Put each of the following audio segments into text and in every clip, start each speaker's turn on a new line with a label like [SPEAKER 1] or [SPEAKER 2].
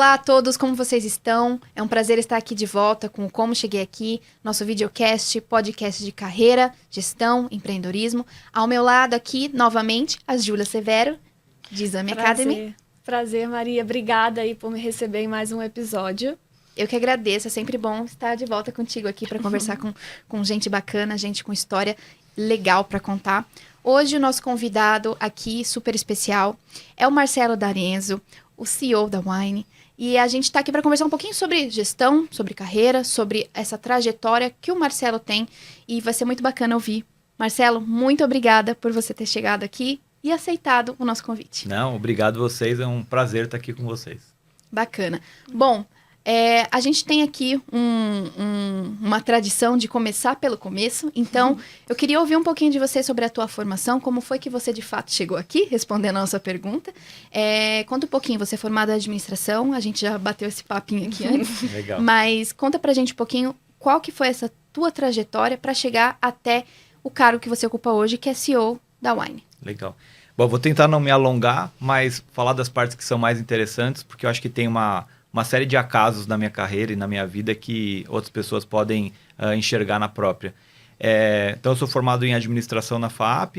[SPEAKER 1] Olá a todos, como vocês estão? É um prazer estar aqui de volta com o Como Cheguei Aqui, nosso videocast, podcast de carreira, gestão, empreendedorismo. Ao meu lado aqui, novamente, a Júlia Severo, de Exame Academy.
[SPEAKER 2] Prazer, Maria. Obrigada aí por me receber em mais um episódio.
[SPEAKER 1] Eu que agradeço, é sempre bom estar de volta contigo aqui para conversar com gente bacana, gente com história legal para contar. Hoje o nosso convidado aqui, super especial, é o Marcelo D'Arenzo, o CEO da Wine. E a gente está aqui para conversar um pouquinho sobre gestão, sobre carreira, sobre essa trajetória que o Marcelo tem. E vai ser muito bacana ouvir. Marcelo, muito obrigada por você ter chegado aqui e aceitado o nosso convite.
[SPEAKER 3] Não, obrigado vocês. É um prazer estar aqui com vocês.
[SPEAKER 1] Bacana. Bom, a gente tem aqui uma tradição de começar pelo começo. Então, eu queria ouvir um pouquinho de você sobre a tua formação. Como foi que você, de fato, chegou aqui, respondendo a nossa pergunta. Conta um pouquinho, você é formada em administração. A gente já bateu esse papinho aqui antes.
[SPEAKER 3] Legal.
[SPEAKER 1] Mas conta pra gente um pouquinho qual que foi essa tua trajetória para chegar até o cargo que você ocupa hoje, que é CEO da Wine.
[SPEAKER 3] Legal. Bom, vou tentar não me alongar, mas falar das partes que são mais interessantes, porque eu acho que tem uma série de acasos na minha carreira e na minha vida que outras pessoas podem enxergar na própria. Então, eu sou formado em administração na FAAP,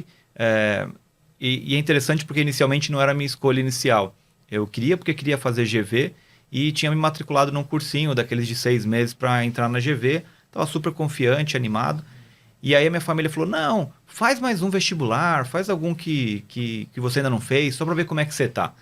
[SPEAKER 3] e é interessante porque inicialmente não era a minha escolha inicial. Eu queria porque queria fazer GV e tinha me matriculado num cursinho daqueles de 6 meses para entrar na GV, estava super confiante, animado. E aí a minha família falou, não, faz mais um vestibular, faz algum que você ainda não fez, só para ver como é que você tá.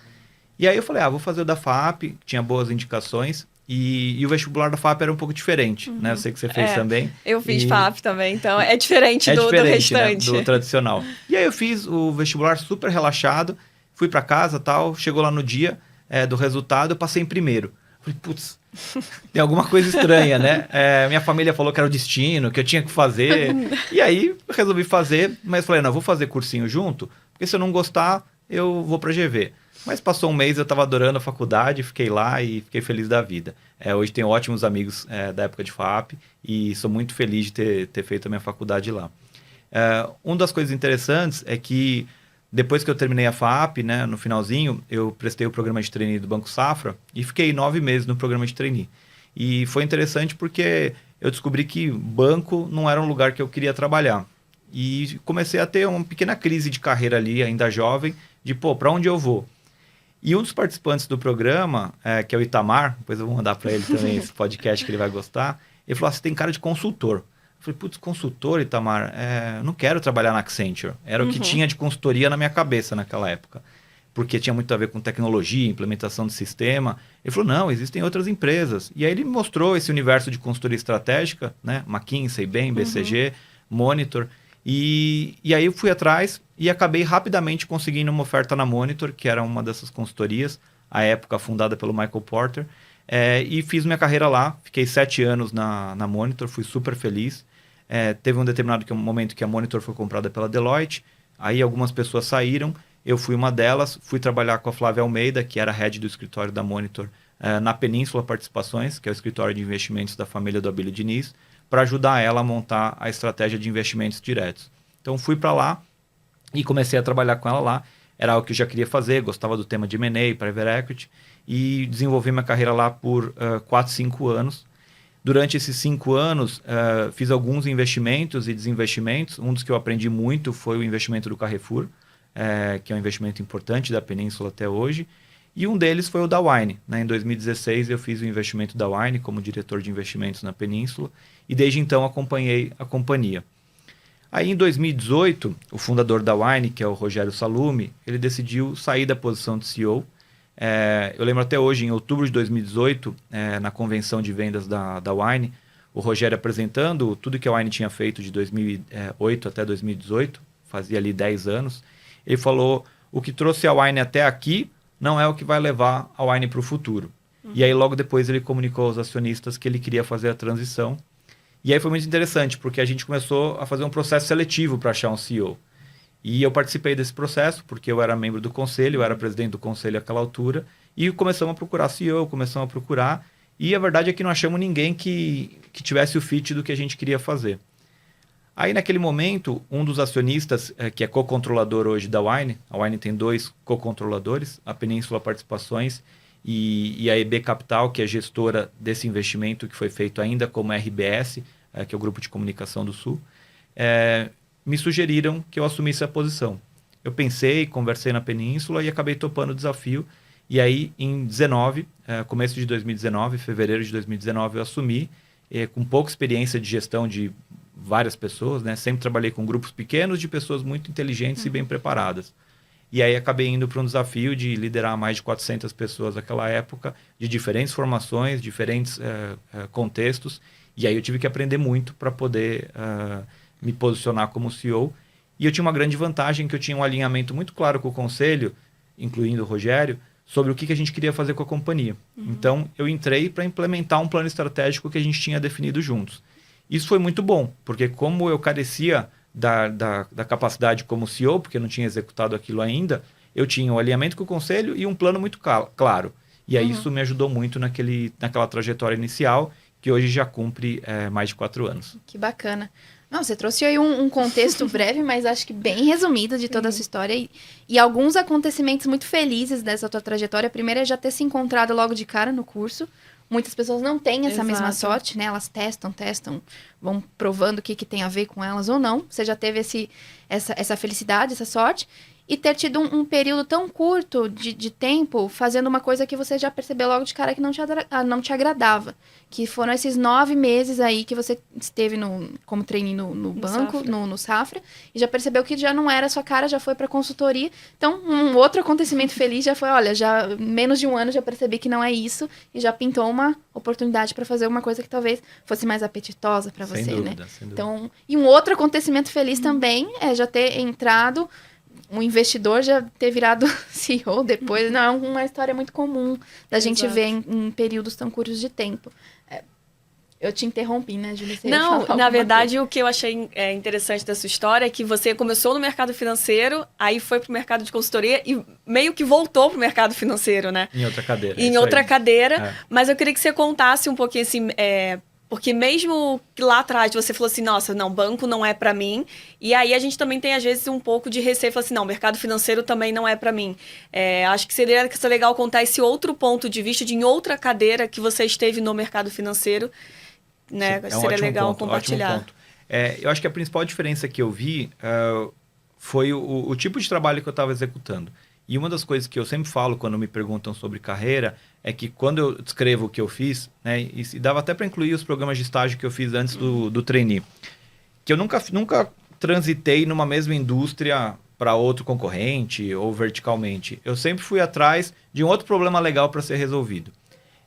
[SPEAKER 3] E aí eu falei, vou fazer o da FAAP, tinha boas indicações, e o vestibular da FAAP era um pouco diferente, né? Eu sei que você fez também.
[SPEAKER 2] Eu fiz FAAP também, então é diferente do restante.
[SPEAKER 3] Né? Do tradicional. E aí eu fiz o vestibular super relaxado, fui para casa tal, chegou lá no dia do resultado, eu passei em primeiro. Falei, putz, tem alguma coisa estranha, né? Minha família falou que era o destino, que eu tinha que fazer. E aí eu resolvi fazer, mas falei, não, vou fazer cursinho junto, porque se eu não gostar, eu vou para GV. Mas passou um mês, eu estava adorando a faculdade, fiquei lá e fiquei feliz da vida. Hoje tenho ótimos amigos da época de FAAP e sou muito feliz de ter feito a minha faculdade lá. Uma das coisas interessantes é que depois que eu terminei a FAAP, né, no finalzinho, eu prestei o programa de trainee do Banco Safra e fiquei 9 meses no programa de trainee. E foi interessante porque eu descobri que banco não era um lugar que eu queria trabalhar. E comecei a ter uma pequena crise de carreira ali, ainda jovem, de para onde eu vou? E um dos participantes do programa, que é o Itamar, depois eu vou mandar para ele também esse podcast que ele vai gostar, ele falou, você tem cara de consultor. Eu falei, putz, consultor, Itamar? Eu não quero trabalhar na Accenture. Era o que tinha de consultoria na minha cabeça naquela época. Porque tinha muito a ver com tecnologia, implementação de sistema. Ele falou, não, existem outras empresas. E aí ele mostrou esse universo de consultoria estratégica, né? McKinsey, Bain, BCG, Monitor. E aí eu fui atrás e acabei rapidamente conseguindo uma oferta na Monitor, que era uma dessas consultorias, à época fundada pelo Michael Porter. E fiz minha carreira lá, fiquei 7 anos na Monitor, fui super feliz. Teve um determinado momento que a Monitor foi comprada pela Deloitte, aí algumas pessoas saíram, eu fui uma delas, fui trabalhar com a Flávia Almeida, que era head do escritório da Monitor, na Península Participações, que é o escritório de investimentos da família do Abílio Diniz, para ajudar ela a montar a estratégia de investimentos diretos. Então fui para lá e comecei a trabalhar com ela lá, era algo que eu já queria fazer, gostava do tema de M&A, Private Equity, e desenvolvi minha carreira lá por 4, 5 anos. Durante esses 5 anos, fiz alguns investimentos e desinvestimentos. Um dos que eu aprendi muito foi o investimento do Carrefour, que é um investimento importante da Península até hoje. E um deles foi o da Wine. Né? Em 2016, eu fiz o investimento da Wine como diretor de investimentos na Península. E desde então acompanhei a companhia. Aí em 2018, o fundador da Wine, que é o Rogério Salumi, ele decidiu sair da posição de CEO. Eu lembro até hoje, em outubro de 2018, na convenção de vendas da Wine, o Rogério apresentando tudo que a Wine tinha feito de 2008 até 2018, fazia ali 10 anos, ele falou, o que trouxe a Wine até aqui não é o que vai levar a Wine para o futuro. E aí logo depois ele comunicou aos acionistas que ele queria fazer a transição. E aí foi muito interessante, porque a gente começou a fazer um processo seletivo para achar um CEO. E eu participei desse processo, porque eu era membro do conselho, eu era presidente do conselho àquela altura, e começamos a procurar CEO, começamos a procurar, e a verdade é que não achamos ninguém que tivesse o fit do que a gente queria fazer. Aí naquele momento, um dos acionistas, que é co-controlador hoje da Wine, a Wine tem 2 co-controladores, a Península Participações e a EB Capital, que é gestora desse investimento que foi feito ainda como RBS, que é o Grupo de Comunicação do Sul, me sugeriram que eu assumisse a posição. Eu pensei, conversei na Península e acabei topando o desafio. E aí, em 19, começo de 2019, fevereiro de 2019, eu assumi, com pouca experiência de gestão de várias pessoas, né? Sempre trabalhei com grupos pequenos de pessoas muito inteligentes e bem preparadas. E aí acabei indo para um desafio de liderar mais de 400 pessoas naquela época, de diferentes formações, diferentes contextos. E aí eu tive que aprender muito para poder me posicionar como CEO. E eu tinha uma grande vantagem, que eu tinha um alinhamento muito claro com o conselho, incluindo o Rogério, sobre o que a gente queria fazer com a companhia. Então, eu entrei para implementar um plano estratégico que a gente tinha definido juntos. Isso foi muito bom, porque como eu carecia da capacidade como CEO, porque eu não tinha executado aquilo ainda, eu tinha um alinhamento com o conselho e um plano muito claro. E aí isso me ajudou muito naquela trajetória inicial, que hoje já cumpre mais de 4 anos.
[SPEAKER 1] Que bacana. Não, você trouxe aí um contexto breve, mas acho que bem resumido de toda a sua história e alguns acontecimentos muito felizes dessa tua trajetória. Primeiro é já ter se encontrado logo de cara no curso. Muitas pessoas não têm essa mesma sorte, né? Elas testam, vão provando o que tem a ver com elas ou não. Você já teve essa felicidade, essa sorte. E ter tido um período tão curto de tempo fazendo uma coisa que você já percebeu logo de cara que não te agradava. Que foram esses 9 meses aí que você esteve como trainee no banco, no Safra. E já percebeu que já não era a sua cara, já foi para consultoria. Então, um outro acontecimento feliz já foi, olha, já menos de um ano já percebi que não é isso. E já pintou uma oportunidade para fazer uma coisa que talvez fosse mais apetitosa para você,
[SPEAKER 3] Sem
[SPEAKER 1] né?
[SPEAKER 3] dúvida.
[SPEAKER 1] Então, e um outro acontecimento feliz também é já ter entrado... Um investidor já ter virado CEO depois, não é uma história muito comum da gente ver em períodos tão curtos de tempo. Eu te interrompi, né, Júlia?
[SPEAKER 2] Não, na verdade, o que eu achei interessante da sua história é que você começou no mercado financeiro, aí foi pro mercado de consultoria e meio que voltou pro mercado financeiro, né?
[SPEAKER 3] Em outra cadeira.
[SPEAKER 2] Em outra cadeira, mas eu queria que você contasse um pouquinho assim... Porque mesmo que lá atrás você falou assim, nossa, não, banco não é para mim. E aí a gente também tem, às vezes, um pouco de receio. Fala assim, não, mercado financeiro também não é para mim. Acho que seria legal contar esse outro ponto de vista de em outra cadeira que você esteve no mercado financeiro. Né?
[SPEAKER 3] Sim,
[SPEAKER 2] seria legal compartilhar.
[SPEAKER 3] Eu acho que a principal diferença que eu vi foi o tipo de trabalho que eu estava executando. E uma das coisas que eu sempre falo quando me perguntam sobre carreira é que quando eu descrevo o que eu fiz, né, e dava até para incluir os programas de estágio que eu fiz antes do trainee, que eu nunca transitei numa mesma indústria para outro concorrente ou verticalmente. Eu sempre fui atrás de um outro problema legal para ser resolvido.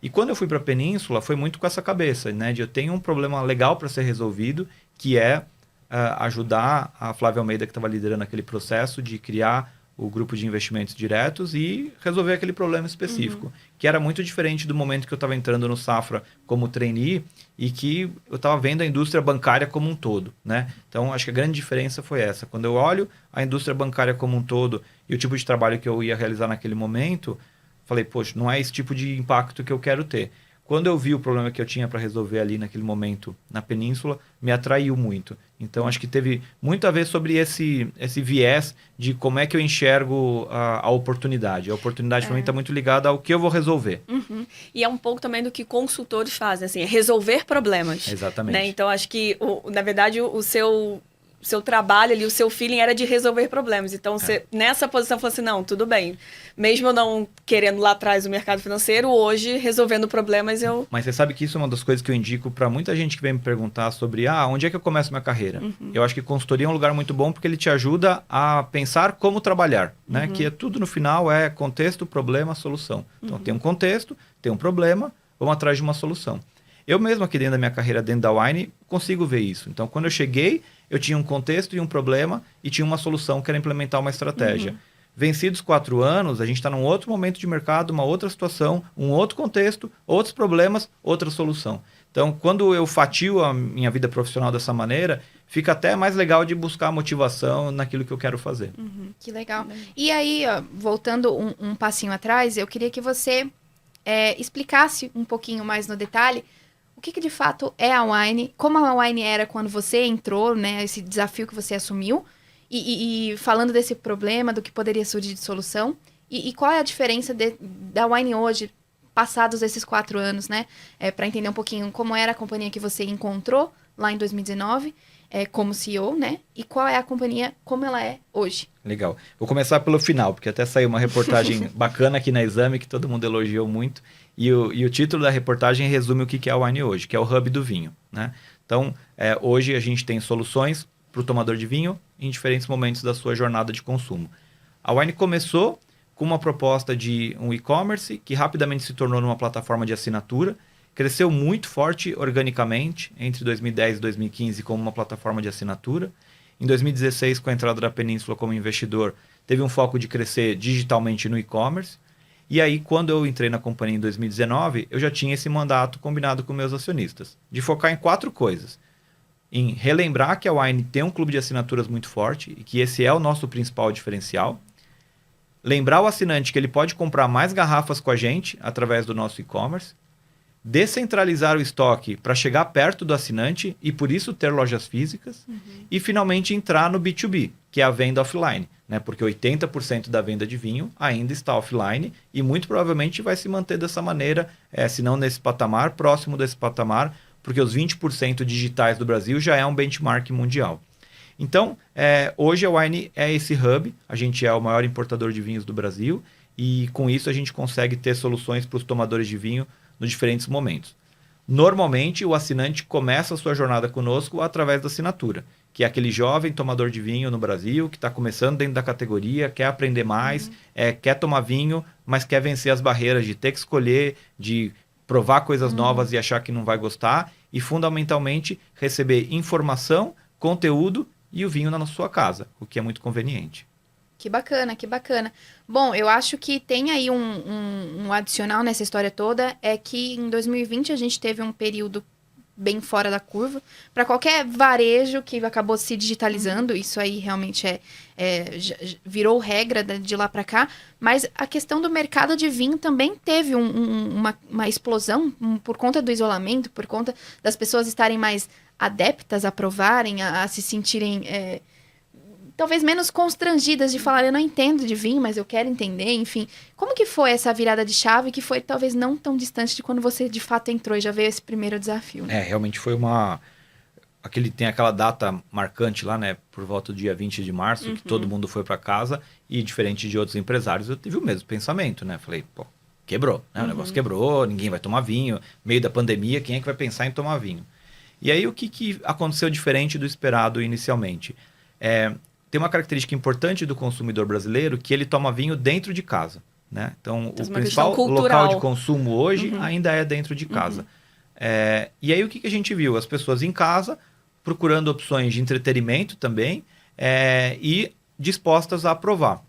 [SPEAKER 3] E quando eu fui para a Península, foi muito com essa cabeça, né, de eu tenho um problema legal para ser resolvido, que é ajudar a Flávia Almeida, que estava liderando aquele processo de criar o grupo de investimentos diretos e resolver aquele problema específico, que era muito diferente do momento que eu estava entrando no Safra como trainee e que eu estava vendo a indústria bancária como um todo, né? Então, acho que a grande diferença foi essa. Quando eu olho a indústria bancária como um todo e o tipo de trabalho que eu ia realizar naquele momento, falei, poxa, não é esse tipo de impacto que eu quero ter. Quando eu vi o problema que eu tinha para resolver ali naquele momento na Península, me atraiu muito. Então, acho que teve muito a ver sobre esse viés de como é que eu enxergo a oportunidade. A oportunidade para mim está muito ligada ao que eu vou resolver.
[SPEAKER 2] E é um pouco também do que consultores fazem, assim, resolver problemas.
[SPEAKER 3] Exatamente.
[SPEAKER 2] Né? Então, acho que, na verdade, o seu trabalho ali, o seu feeling era de resolver problemas. Então, você, nessa posição, falou assim, não, tudo bem. Mesmo eu não querendo lá atrás o mercado financeiro, hoje, resolvendo problemas, eu...
[SPEAKER 3] Mas você sabe que isso é uma das coisas que eu indico para muita gente que vem me perguntar sobre, onde é que eu começo minha carreira? Eu acho que consultoria é um lugar muito bom porque ele te ajuda a pensar como trabalhar, né? Que é tudo no final contexto, problema, solução. Então, tem um contexto, tem um problema, vamos atrás de uma solução. Eu mesmo aqui dentro da minha carreira, dentro da Wine, consigo ver isso. Então, quando eu cheguei, eu tinha um contexto e um problema e tinha uma solução que era implementar uma estratégia. Vencidos 4 anos, a gente está num outro momento de mercado, uma outra situação, um outro contexto, outros problemas, outra solução. Então, quando eu fatio a minha vida profissional dessa maneira, fica até mais legal de buscar motivação naquilo que eu quero fazer.
[SPEAKER 1] Que legal. E aí, voltando um passinho atrás, eu queria que você explicasse um pouquinho mais no detalhe o que de fato é a Wine, como a Wine era quando você entrou, né, esse desafio que você assumiu, e falando desse problema, do que poderia surgir de solução, e qual é a diferença da Wine hoje passados esses 4 anos, né? Para entender um pouquinho como era a companhia que você encontrou lá em 2019, como CEO, né? E qual é a companhia, como ela é hoje.
[SPEAKER 3] Legal. Vou começar pelo final, porque até saiu uma reportagem bacana aqui na Exame, que todo mundo elogiou muito. E o título da reportagem resume o que é a Wine hoje, que é o hub do vinho, né? Então, hoje a gente tem soluções para o tomador de vinho em diferentes momentos da sua jornada de consumo. A Wine começou com uma proposta de um e-commerce que rapidamente se tornou numa plataforma de assinatura, cresceu muito forte organicamente entre 2010 e 2015 como uma plataforma de assinatura. Em 2016, com a entrada da Península como investidor, teve um foco de crescer digitalmente no e-commerce. E aí, quando eu entrei na companhia em 2019, eu já tinha esse mandato combinado com meus acionistas, de focar em 4 coisas. Em relembrar que a Wine tem um clube de assinaturas muito forte e que esse é o nosso principal diferencial. Lembrar o assinante que ele pode comprar mais garrafas com a gente através do nosso e-commerce. Descentralizar o estoque para chegar perto do assinante e por isso ter lojas físicas. E finalmente entrar no B2B, que é a venda offline, né? Porque 80% da venda de vinho ainda está offline e muito provavelmente vai se manter dessa maneira, se não nesse patamar, próximo desse patamar, porque os 20% digitais do Brasil já é um benchmark mundial. Então, hoje a Wine é esse hub, a gente é o maior importador de vinhos do Brasil e com isso a gente consegue ter soluções para os tomadores de vinho nos diferentes momentos. Normalmente, o assinante começa a sua jornada conosco através da assinatura, que é aquele jovem tomador de vinho no Brasil, que está começando dentro da categoria, quer aprender mais, quer tomar vinho, mas quer vencer as barreiras de ter que escolher, de provar coisas novas e achar que não vai gostar, e fundamentalmente receber informação, conteúdo e o vinho na sua casa, o que é muito conveniente.
[SPEAKER 1] Que bacana, que bacana. Bom, eu acho que tem aí um adicional nessa história toda, é que em 2020 a gente teve um período bem fora da curva. Para qualquer varejo que acabou se digitalizando, isso aí realmente virou regra de lá para cá. Mas a questão do mercado de vinho também teve uma explosão por conta do isolamento, por conta das pessoas estarem mais adeptas a provarem, a se sentirem... talvez menos constrangidas de falar, eu não entendo de vinho, mas eu quero entender, enfim. Como que foi essa virada de chave, que foi talvez não tão distante de quando você de fato entrou e já veio esse primeiro desafio? Né?
[SPEAKER 3] Realmente foi tem aquela data marcante lá, né, por volta do dia 20 de março, que todo mundo foi para casa e diferente de outros empresários, eu tive o mesmo pensamento, né? Falei, pô, quebrou, né? O negócio quebrou, ninguém vai tomar vinho, meio da pandemia, quem é que vai pensar em tomar vinho? E aí o que aconteceu diferente do esperado inicialmente? Tem uma característica importante do consumidor brasileiro que ele toma vinho dentro de casa, né? Então, o principal local de consumo hoje ainda é dentro de casa. E aí, o que a gente viu? As pessoas em casa, procurando opções de entretenimento também e dispostas a provar.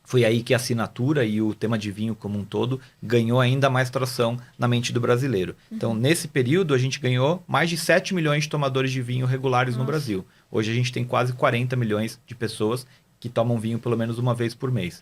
[SPEAKER 3] Foi aí que a assinatura e o tema de vinho como um todo ganhou ainda mais tração na mente do brasileiro. Então, nesse período, a gente ganhou mais de 7 milhões de tomadores de vinho regulares no Brasil. Hoje a gente tem quase 40 milhões de pessoas que tomam vinho pelo menos uma vez por mês.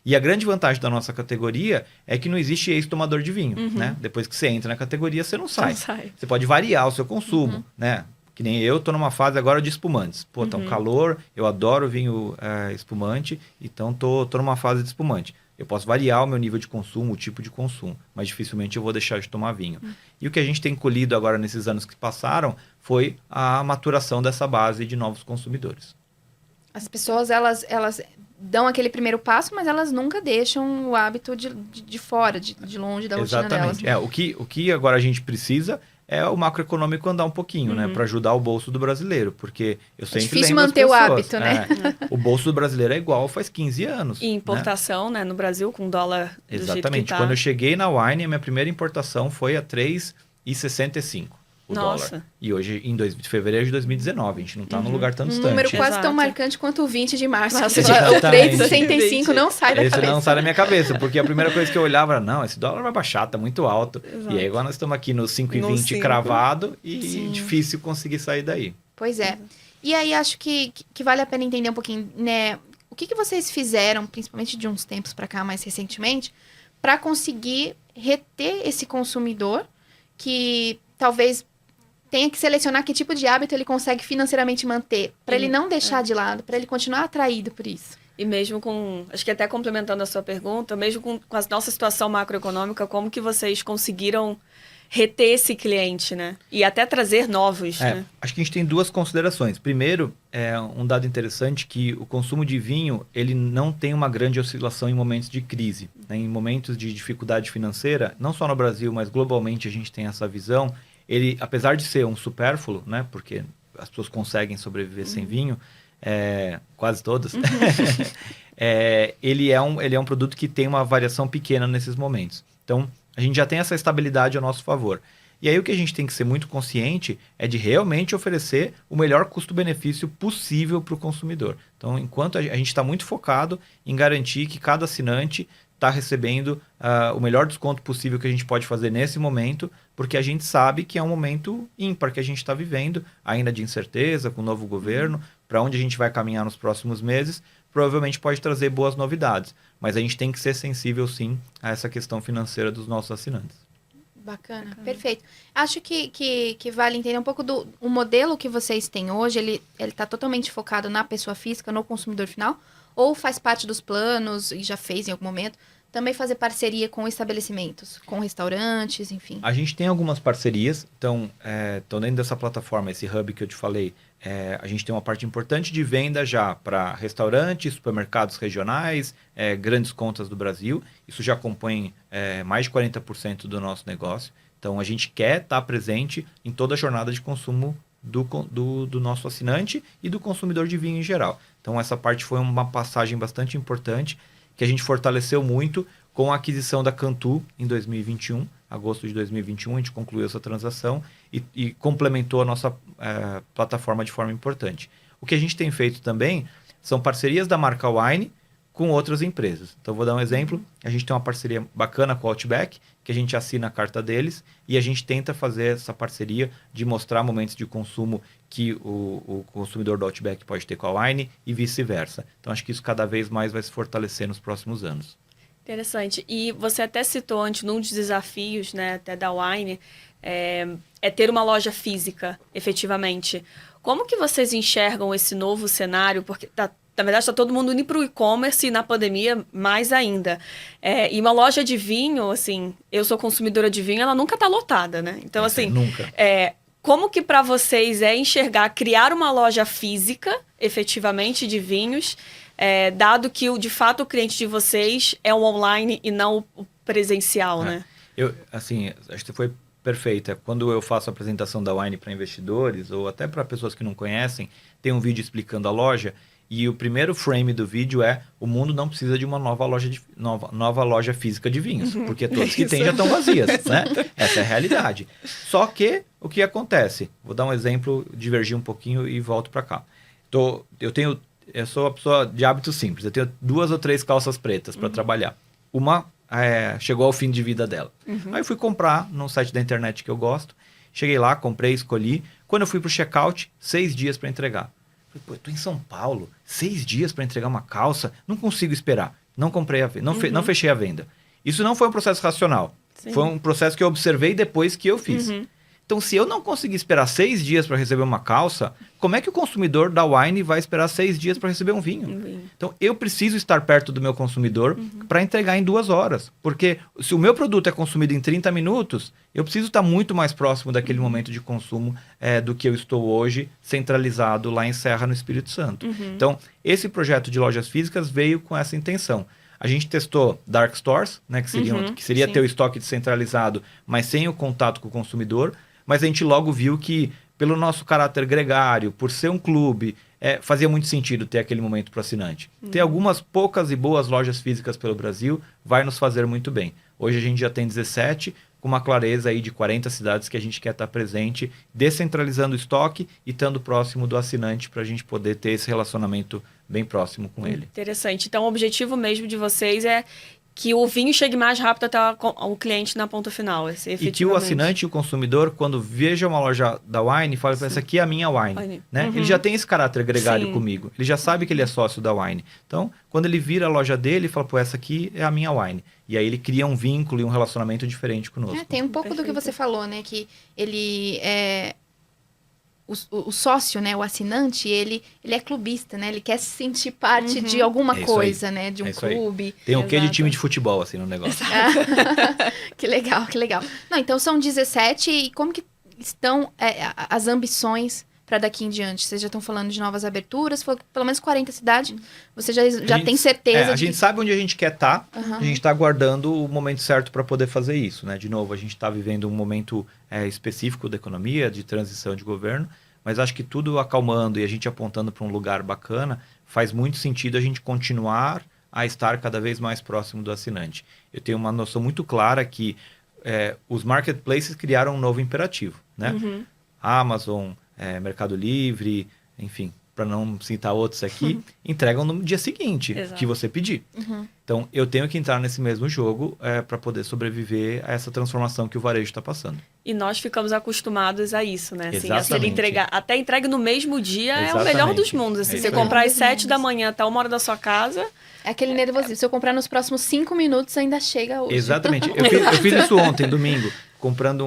[SPEAKER 3] E a grande vantagem da nossa categoria é que não existe ex-tomador de vinho, né? Depois que você entra na categoria, você não sai. Você pode variar o seu consumo, né? Que nem eu tô numa fase agora de espumantes. Pô, tá um calor, eu adoro vinho espumante, então tô numa fase de espumante. Eu posso variar o meu nível de consumo, o tipo de consumo, mas dificilmente eu vou deixar de tomar vinho. E o que a gente tem colhido agora nesses anos que passaram foi a maturação dessa base de novos consumidores.
[SPEAKER 1] As pessoas, elas dão aquele primeiro passo, mas elas nunca deixam o hábito de fora, de longe da rotina delas.
[SPEAKER 3] Exatamente. O que agora a gente precisa é o macroeconômico andar um pouquinho, né? Para ajudar o bolso do brasileiro. Porque eu sempre
[SPEAKER 1] difícil
[SPEAKER 3] lembro
[SPEAKER 1] manter o hábito, né?
[SPEAKER 3] O bolso do brasileiro é igual faz 15 anos.
[SPEAKER 2] E importação, né? No Brasil, com dólar do
[SPEAKER 3] Exatamente.
[SPEAKER 2] jeito que tá.
[SPEAKER 3] Quando eu cheguei na Wine, a minha primeira importação foi a 3,65 o dólar. E hoje, em fevereiro de 2019, a gente não está num lugar tão distante.
[SPEAKER 1] Um número quase tão marcante quanto o 20 de março.
[SPEAKER 3] Nossa,
[SPEAKER 1] o 3,65 não sai da cabeça.
[SPEAKER 3] Esse não sai da minha cabeça, porque a primeira coisa que eu olhava era, não, esse dólar vai baixar, tá muito alto. E aí agora nós estamos aqui no 5,20 cravado e difícil conseguir sair daí.
[SPEAKER 1] Pois é. E aí acho que vale a pena entender um pouquinho, né? O que vocês fizeram, principalmente de uns tempos para cá, mais recentemente, para conseguir reter esse consumidor que talvez tenha que selecionar que tipo de hábito ele consegue financeiramente manter, para ele não deixar de lado, para ele continuar atraído por isso.
[SPEAKER 2] E mesmo com, acho que até complementando a sua pergunta, mesmo com a nossa situação macroeconômica, como que vocês conseguiram reter esse cliente, né? E até trazer novos, né?
[SPEAKER 3] Acho que a gente tem duas considerações. Primeiro, é um dado interessante que o consumo de vinho, ele não tem uma grande oscilação em momentos de crise, né? Em momentos de dificuldade financeira, não só no Brasil, mas globalmente a gente tem essa visão. Ele, apesar de ser um supérfluo, né? Porque as pessoas conseguem sobreviver sem vinho, quase todas, ele é um produto que tem uma variação pequena nesses momentos. Então, a gente já tem essa estabilidade a nosso favor. E aí o que a gente tem que ser muito consciente é de realmente oferecer o melhor custo-benefício possível para o consumidor. Então, enquanto a gente está muito focado em garantir que cada assinante está recebendo o melhor desconto possível que a gente pode fazer nesse momento, porque a gente sabe que é um momento ímpar que a gente está vivendo, ainda de incerteza, com o novo governo, para onde a gente vai caminhar nos próximos meses, provavelmente pode trazer boas novidades. Mas a gente tem que ser sensível, sim, a essa questão financeira dos nossos assinantes.
[SPEAKER 1] Bacana, perfeito. Acho que vale entender um pouco o modelo que vocês têm hoje, ele está totalmente focado na pessoa física, no consumidor final, ou faz parte dos planos, e já fez em algum momento, também fazer parceria com estabelecimentos, com restaurantes, enfim?
[SPEAKER 3] A gente tem algumas parcerias, então, dentro dessa plataforma, esse hub que eu te falei, a gente tem uma parte importante de venda já para restaurantes, supermercados regionais, grandes contas do Brasil. Isso já compõe mais de 40% do nosso negócio. Então, a gente quer estar presente em toda a jornada de consumo do nosso assinante e do consumidor de vinho em geral. Então, essa parte foi uma passagem bastante importante que a gente fortaleceu muito com a aquisição da Cantu em 2021. Agosto de 2021, a gente concluiu essa transação e complementou a nossa plataforma de forma importante. O que a gente tem feito também são parcerias da marca Wine com outras empresas. Então, vou dar um exemplo. A gente tem uma parceria bacana com o Outback, que a gente assina a carta deles e a gente tenta fazer essa parceria de mostrar momentos de consumo que o consumidor do Outback pode ter com a Wine e vice-versa. Então, acho que isso cada vez mais vai se fortalecer nos próximos anos.
[SPEAKER 2] Interessante. E você até citou antes, num dos desafios, né, até da Wine, é ter uma loja física, efetivamente. Como que vocês enxergam esse novo cenário? Porque, na verdade, está todo mundo indo para o e-commerce e na pandemia mais ainda. E uma loja de vinho, assim, eu sou consumidora de vinho, ela nunca está lotada, né? Então, assim,
[SPEAKER 3] nunca.
[SPEAKER 2] Como que para vocês enxergar, criar uma loja física, efetivamente, de vinhos, dado que, de fato, o cliente de vocês é o online e não o presencial, né?
[SPEAKER 3] Acho que foi perfeita. Quando eu faço a apresentação da Wine para investidores, ou até para pessoas que não conhecem, tem um vídeo explicando a loja, e o primeiro frame do vídeo o mundo não precisa de uma nova loja física de vinhos, porque todas que tem já estão vazias, né? Essa é a realidade. Só que, o que acontece? Vou dar um exemplo, divergir um pouquinho e volto para cá. Eu sou uma pessoa de hábitos simples. Eu tenho 2 ou 3 calças pretas para trabalhar. Uma chegou ao fim de vida dela. Aí eu fui comprar num site da internet que eu gosto. Cheguei lá, comprei, escolhi. Quando eu fui pro checkout, 6 dias para entregar. Falei, pô, eu tô em São Paulo, 6 dias para entregar uma calça, não consigo esperar. Não comprei não fechei a venda. Isso não foi um processo racional. Sim. Foi um processo que eu observei depois que eu fiz. Então, se eu não conseguir esperar 6 dias para receber uma calça, como é que o consumidor da Wine vai esperar 6 dias para receber um vinho? Então, eu preciso estar perto do meu consumidor para entregar em 2 horas. Porque se o meu produto é consumido em 30 minutos, eu preciso estar muito mais próximo daquele momento de consumo do que eu estou hoje, centralizado lá em Serra, no Espírito Santo. Então, esse projeto de lojas físicas veio com essa intenção. A gente testou dark stores, né, que seria ter o estoque descentralizado, mas sem o contato com o consumidor. Mas a gente logo viu que, pelo nosso caráter gregário, por ser um clube, fazia muito sentido ter aquele momento para o assinante. Ter algumas poucas e boas lojas físicas pelo Brasil vai nos fazer muito bem. Hoje a gente já tem 17, com uma clareza aí de 40 cidades que a gente quer estar presente, descentralizando o estoque e estando próximo do assinante para a gente poder ter esse relacionamento bem próximo com ele.
[SPEAKER 2] Interessante. Então, o objetivo mesmo de vocês é que o vinho chegue mais rápido até o cliente na ponta final.
[SPEAKER 3] E que o assinante e o consumidor, quando veja uma loja da Wine, fala, essa aqui é a minha Wine. Né? Ele já tem esse caráter gregário comigo. Ele já sabe que ele é sócio da Wine. Então, quando ele vira a loja dele, ele fala, pô, essa aqui é a minha Wine. E aí ele cria um vínculo e um relacionamento diferente conosco.
[SPEAKER 1] Tem um pouco do que você falou, né? Que ele o sócio, né, o assinante, ele é clubista, né? Ele quer se sentir parte de alguma
[SPEAKER 3] É isso
[SPEAKER 1] coisa,
[SPEAKER 3] aí.
[SPEAKER 1] né? De um
[SPEAKER 3] É isso aí.
[SPEAKER 1] clube.
[SPEAKER 3] Tem um quê de
[SPEAKER 2] Exato.
[SPEAKER 3] time de futebol, assim, no negócio.
[SPEAKER 1] Que legal, que legal. Não, então são 17 e como que estão as ambições para daqui em diante? Vocês já estão falando de novas aberturas, falou que pelo menos 40 cidades. Você já
[SPEAKER 3] gente-
[SPEAKER 1] tem certeza
[SPEAKER 3] A gente sabe onde a gente quer estar, a gente está aguardando o momento certo para poder fazer isso, né? De novo, a gente está vivendo um momento específico da economia, de transição de governo, mas acho que tudo acalmando e a gente apontando para um lugar bacana, faz muito sentido a gente continuar a estar cada vez mais próximo do assinante. Eu tenho uma noção muito clara que os marketplaces criaram um novo imperativo, né? Amazon, Mercado Livre, enfim, para não citar outros aqui, entregam no dia seguinte que você pedir. Então, eu tenho que entrar nesse mesmo jogo para poder sobreviver a essa transformação que o varejo está passando.
[SPEAKER 2] E nós ficamos acostumados a isso, né? Assim, a se ele
[SPEAKER 3] Exatamente.
[SPEAKER 2] entregar, até entregue no mesmo dia é o
[SPEAKER 3] Exatamente.
[SPEAKER 2] melhor dos mundos. Assim,
[SPEAKER 3] É
[SPEAKER 2] você
[SPEAKER 3] isso aí.
[SPEAKER 2] comprar às
[SPEAKER 1] Dos
[SPEAKER 2] 7 da
[SPEAKER 1] mundos.
[SPEAKER 2] manhã até 1 hora da sua casa,
[SPEAKER 1] É aquele nervosismo. Se eu comprar nos próximos 5 minutos, ainda chega hoje.
[SPEAKER 3] Exatamente. Eu fiz isso ontem, domingo, comprando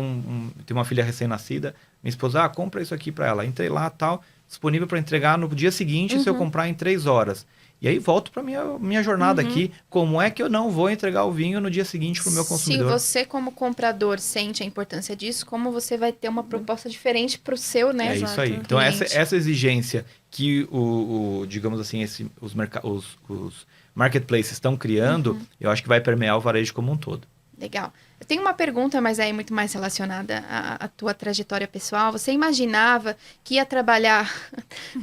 [SPEAKER 3] tem uma filha recém-nascida. Minha esposa, compra isso aqui para ela. Entrei lá, tal, disponível para entregar no dia seguinte se eu comprar em 3 horas. E aí volto para minha jornada aqui. Como é que eu não vou entregar o vinho no dia seguinte para o meu consumidor?
[SPEAKER 1] Se você, como comprador, sente a importância disso, como você vai ter uma proposta diferente para o seu, né?
[SPEAKER 3] É isso aí.
[SPEAKER 1] Exato,
[SPEAKER 3] Então,
[SPEAKER 1] cliente.
[SPEAKER 3] essa exigência que digamos assim, os marketplaces estão criando, eu acho que vai permear o varejo como um todo.
[SPEAKER 1] Legal. Eu tenho uma pergunta, mas é muito mais relacionada à tua trajetória pessoal. Você imaginava que ia trabalhar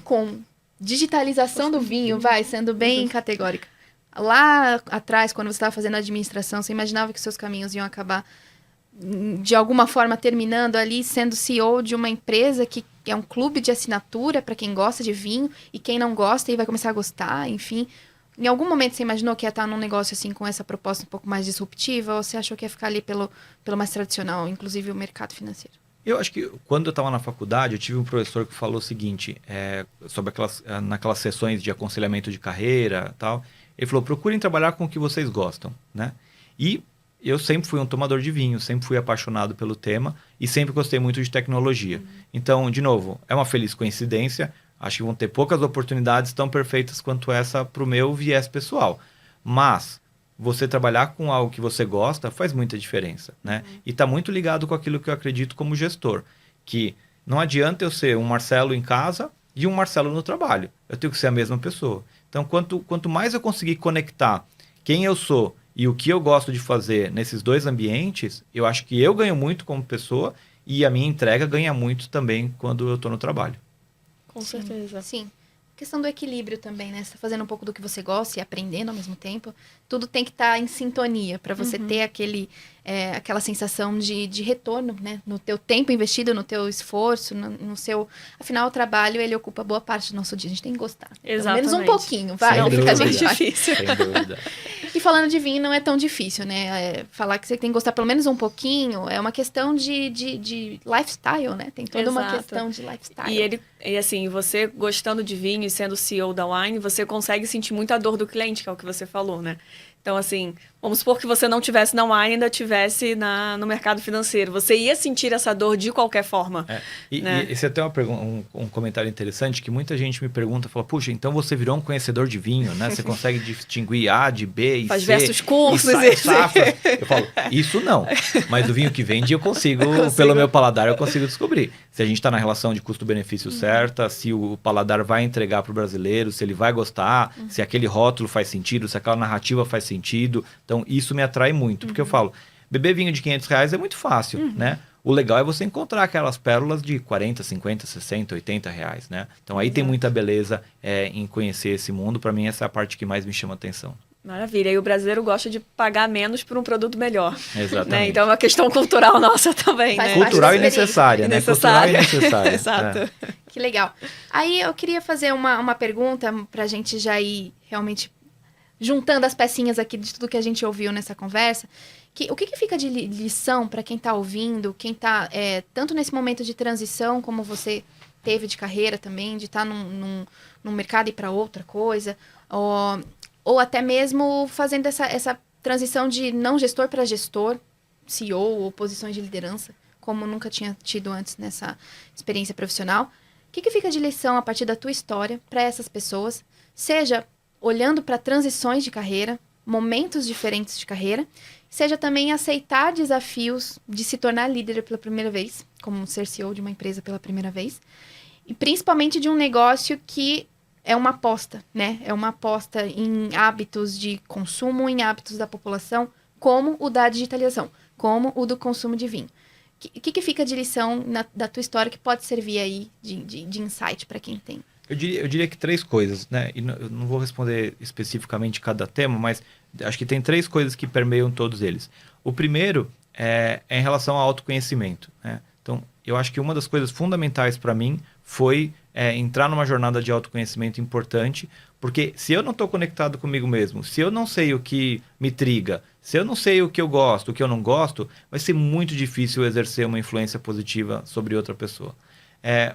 [SPEAKER 1] com digitalização do vinho, sendo bem categórica? Lá atrás, quando você estava fazendo administração, você imaginava que seus caminhos iam acabar, de alguma forma, terminando ali, sendo CEO de uma empresa que é um clube de assinatura para quem gosta de vinho e quem não gosta e vai começar a gostar, enfim. Em algum momento você imaginou que ia estar num negócio assim com essa proposta um pouco mais disruptiva ou você achou que ia ficar ali pelo mais tradicional, inclusive o mercado financeiro?
[SPEAKER 3] Eu acho que quando eu estava na faculdade, eu tive um professor que falou o seguinte, sobre naquelas sessões de aconselhamento de carreira e tal, ele falou, procurem trabalhar com o que vocês gostam, né? E eu sempre fui um tomador de vinho, sempre fui apaixonado pelo tema e sempre gostei muito de tecnologia. Então, de novo, é uma feliz coincidência, acho que vão ter poucas oportunidades tão perfeitas quanto essa para o meu viés pessoal. Mas você trabalhar com algo que você gosta faz muita diferença, né? E está muito ligado com aquilo que eu acredito como gestor, que não adianta eu ser um Marcelo em casa e um Marcelo no trabalho. Eu tenho que ser a mesma pessoa. Então, quanto mais eu conseguir conectar quem eu sou e o que eu gosto de fazer nesses dois ambientes, eu acho que eu ganho muito como pessoa e a minha entrega ganha muito também quando eu estou no trabalho.
[SPEAKER 2] com certeza.
[SPEAKER 1] Sim. A questão do equilíbrio também, né? Você tá fazendo um pouco do que você gosta e aprendendo ao mesmo tempo. Tudo tem que estar em sintonia para você ter aquela sensação de retorno, né? No teu tempo investido, no teu esforço, no seu... Afinal, o trabalho, ele ocupa boa parte do nosso dia. A gente tem que gostar.
[SPEAKER 2] Exatamente.
[SPEAKER 1] Pelo menos um pouquinho, vai.
[SPEAKER 3] Sem
[SPEAKER 1] do que a
[SPEAKER 3] dúvida.
[SPEAKER 1] gente faz.
[SPEAKER 2] difícil.
[SPEAKER 3] Sem dúvida.
[SPEAKER 1] E falando de vinho, não é tão difícil, né? Falar que você tem que gostar pelo menos um pouquinho é uma questão de lifestyle, né? Tem toda uma
[SPEAKER 2] Exato.
[SPEAKER 1] questão de lifestyle.
[SPEAKER 2] E assim, você gostando de vinho e sendo CEO da Wine, você consegue sentir muita dor do cliente, que é o que você falou, né? Então, assim, vamos supor que você não tivesse na Wine, ainda tivesse no mercado financeiro. Você ia sentir essa dor de qualquer forma.
[SPEAKER 3] E
[SPEAKER 2] né?
[SPEAKER 3] esse é até um comentário interessante que muita gente me pergunta, fala, puxa, então você virou um conhecedor de vinho, né? Você consegue distinguir A de B e
[SPEAKER 2] Faz
[SPEAKER 3] C.
[SPEAKER 2] diversos cursos.
[SPEAKER 3] E safras. Eu falo, isso não. Mas o vinho que vende eu consigo, pelo meu paladar, eu consigo descobrir. Se a gente está na relação de custo-benefício certa, se o paladar vai entregar para o brasileiro, se ele vai gostar, se aquele rótulo faz sentido, se aquela narrativa faz sentido. Então, isso me atrai muito. Porque eu falo, beber vinho de R$500 é muito fácil, né? O legal é você encontrar aquelas pérolas de 40, 50, 60, 80 reais, né? Então, aí tem muita beleza em conhecer esse mundo. Para mim, essa é a parte que mais me chama a atenção.
[SPEAKER 2] Maravilha. E o brasileiro gosta de pagar menos por um produto melhor.
[SPEAKER 3] Exatamente.
[SPEAKER 2] Né? Então é uma questão cultural nossa também,
[SPEAKER 1] Faz
[SPEAKER 2] né?
[SPEAKER 1] parte
[SPEAKER 3] Cultural
[SPEAKER 1] da
[SPEAKER 3] e necessária, né?
[SPEAKER 2] Necessária.
[SPEAKER 3] Cultural e necessária.
[SPEAKER 2] Exato.
[SPEAKER 1] Que legal. Aí eu queria fazer uma pergunta pra gente já ir realmente juntando as pecinhas aqui de tudo que a gente ouviu nessa conversa. O que fica de lição para quem tá ouvindo, quem tá tanto nesse momento de transição como você teve de carreira também, de estar num mercado e ir para outra coisa, ou até mesmo fazendo essa transição de não gestor para gestor, CEO ou posições de liderança, como nunca tinha tido antes nessa experiência profissional. que fica de lição a partir da tua história para essas pessoas, seja olhando para transições de carreira, momentos diferentes de carreira, seja também aceitar desafios de se tornar líder pela primeira vez, como ser CEO de uma empresa pela primeira vez, e principalmente de um negócio que é uma aposta, né? É uma aposta em hábitos de consumo, em hábitos da população, como o da digitalização, como o do consumo de vinho. O que fica de lição da tua história que pode servir aí de insight para quem tem?
[SPEAKER 3] Eu diria que 3 coisas, né? E eu não vou responder especificamente cada tema, mas acho que tem 3 coisas que permeiam todos eles. O primeiro é em relação ao autoconhecimento, né? Então, eu acho que uma das coisas fundamentais para mim foi entrar numa jornada de autoconhecimento importante, porque se eu não estou conectado comigo mesmo, se eu não sei o que me triga, se eu não sei o que eu gosto, o que eu não gosto, vai ser muito difícil exercer uma influência positiva sobre outra pessoa.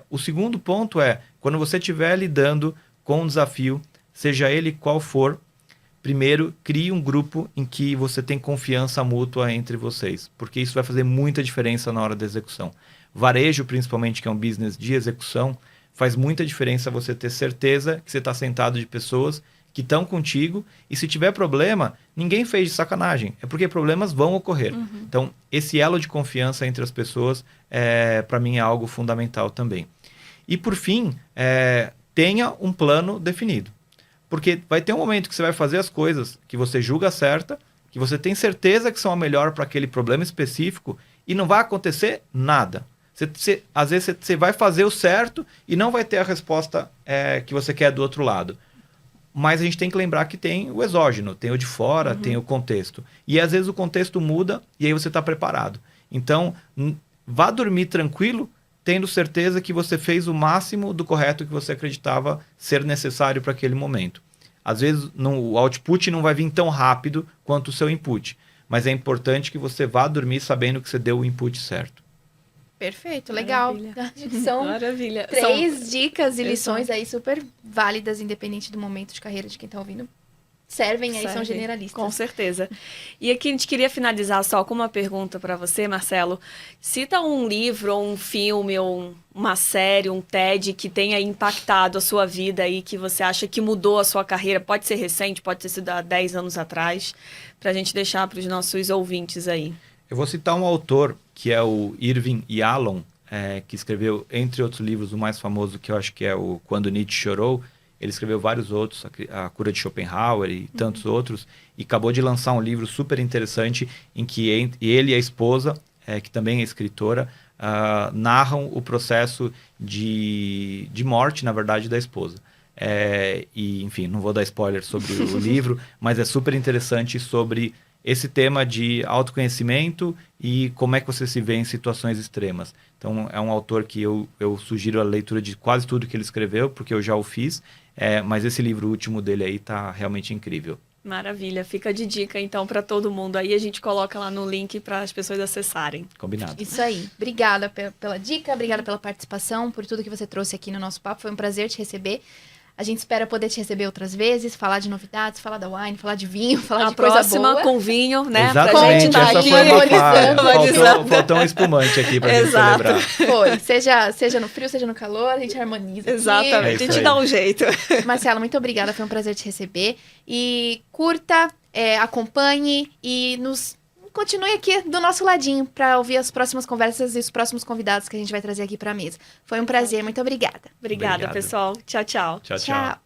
[SPEAKER 3] O segundo ponto é, quando você estiver lidando com um desafio, seja ele qual for, primeiro, crie um grupo em que você tem confiança mútua entre vocês, porque isso vai fazer muita diferença na hora da execução. Varejo, principalmente, que é um business de execução, faz muita diferença você ter certeza que você está sentado de pessoas que estão contigo, e se tiver problema, ninguém fez de sacanagem, é porque problemas vão ocorrer. Então, esse elo de confiança entre as pessoas, para mim, é algo fundamental também. E, por fim, tenha um plano definido. Porque vai ter um momento que você vai fazer as coisas que você julga certa, que você tem certeza que são a melhor para aquele problema específico, e não vai acontecer nada. Às vezes você vai fazer o certo e não vai ter a resposta que você quer do outro lado. Mas a gente tem que lembrar que tem o exógeno, tem o de fora, tem o contexto. E às vezes o contexto muda e aí você está preparado. Então, vá dormir tranquilo, tendo certeza que você fez o máximo do correto que você acreditava ser necessário para aquele momento. Às vezes o output não vai vir tão rápido quanto o seu input, mas é importante que você vá dormir sabendo que você deu o input certo.
[SPEAKER 1] Perfeito, legal. São
[SPEAKER 2] Maravilha.
[SPEAKER 1] 3 dicas e lições aí super válidas, independente do momento de carreira de quem está ouvindo. Servem aí, são generalistas.
[SPEAKER 2] Com certeza. E aqui a gente queria finalizar só com uma pergunta para você, Marcelo. Cita um livro, ou um filme, ou uma série, um TED que tenha impactado a sua vida e que você acha que mudou a sua carreira. Pode ser recente, pode ter sido há 10 anos atrás, para a gente deixar para os nossos ouvintes aí.
[SPEAKER 3] Eu vou citar um autor, que é o Irving Yalom, que escreveu, entre outros livros, o mais famoso, que eu acho que é o Quando Nietzsche Chorou. Ele escreveu vários outros, A Cura de Schopenhauer e tantos outros, e acabou de lançar um livro super interessante em que ele e a esposa, que também é escritora, narram o processo de morte, na verdade, da esposa. E, enfim, não vou dar spoiler sobre o livro, mas é super interessante sobre esse tema de autoconhecimento e como é que você se vê em situações extremas. Então, é um autor que eu sugiro a leitura de quase tudo que ele escreveu, porque eu já o fiz, mas esse livro último dele aí tá realmente incrível.
[SPEAKER 2] Maravilha, fica de dica então para todo mundo. Aí a gente coloca lá no link para as pessoas acessarem.
[SPEAKER 3] Combinado.
[SPEAKER 1] Isso aí. Obrigada pela dica, obrigada pela participação, por tudo que você trouxe aqui no nosso papo. Foi um prazer te receber. A gente espera poder te receber outras vezes, falar de novidades, falar da wine, falar de vinho, falar de coisa boa.
[SPEAKER 2] A próxima com vinho, né?
[SPEAKER 3] Exatamente,
[SPEAKER 2] pra gente
[SPEAKER 3] essa
[SPEAKER 2] aqui
[SPEAKER 3] foi uma
[SPEAKER 2] harmonizando.
[SPEAKER 3] faltou um espumante aqui pra gente celebrar.
[SPEAKER 1] Foi, seja no frio, seja no calor, a gente harmoniza.
[SPEAKER 2] Exatamente, a gente dá um jeito.
[SPEAKER 1] Marcelo, muito obrigada, foi um prazer te receber. E curta, acompanhe e continue aqui do nosso ladinho para ouvir as próximas conversas e os próximos convidados que a gente vai trazer aqui para a mesa. Foi um prazer, muito obrigada.
[SPEAKER 2] Obrigada, pessoal. Tchau, tchau.
[SPEAKER 3] Tchau, tchau.